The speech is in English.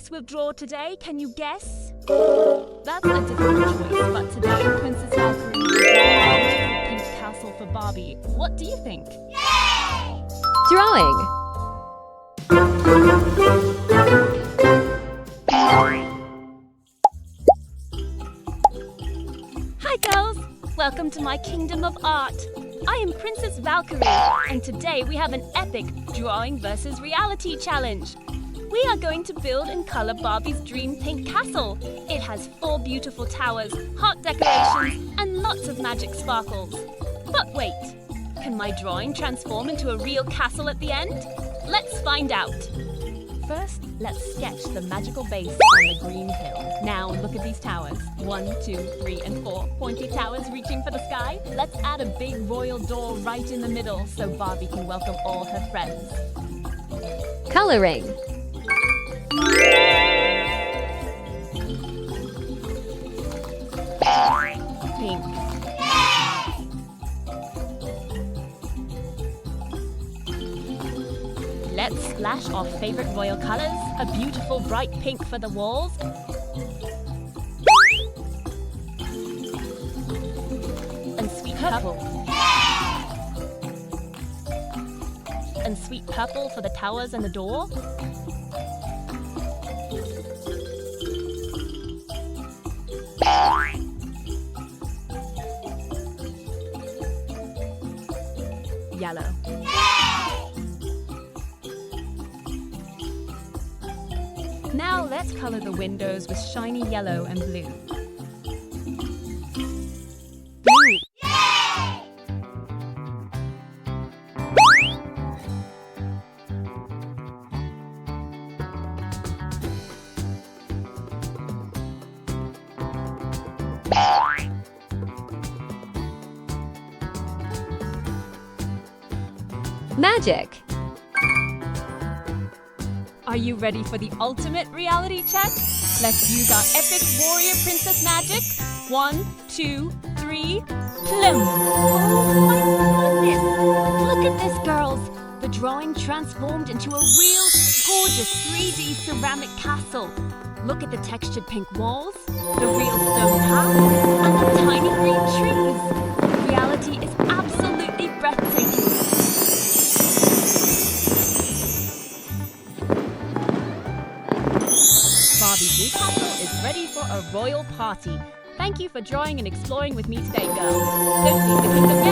princess will draw today? Can you guess? That's a difficult choice, but today Princess Valkyrie will draw a beautiful pink castle for Barbie. What do you think? Drawing. Hi girls! Welcome to my kingdom of art. I am Princess Valkyrie, and today we have an epic drawing versus reality challenge. We are going to build and color Barbie's dream pink castle. It has 4 beautiful towers, heart decorations, and lots of magic sparkles. But wait, can my drawing transform into a real castle at the end? Let's find out. First, let's sketch the magical base on the green hill. Now look at these towers. 1, 2, 3, and 4 pointy towers reaching for the sky. Let's add a big royal door right in the middle so Barbie can welcome all her friends. Coloring. Pink. Let's splash our favorite royal colors, a beautiful bright pink for the walls, and sweet purple. And sweet purple for the towers and the door. Yellow. Now let's color the windows with shiny yellow and blue. Blue. Magic. Are you ready for the ultimate reality check? Let's use our epic warrior princess magic. 1, 2, 3, plum! Oh my goodness! Look at this, girls! The drawing transformed into a real, gorgeous 3D ceramic castle. Look at the textured pink walls, the real stone path, and the tiny green trees. Reality is absolutely breathtaking. Barbie's new castle is ready for a royal party. Thank you for drawing and exploring with me today, girls. Don't leave the kingdom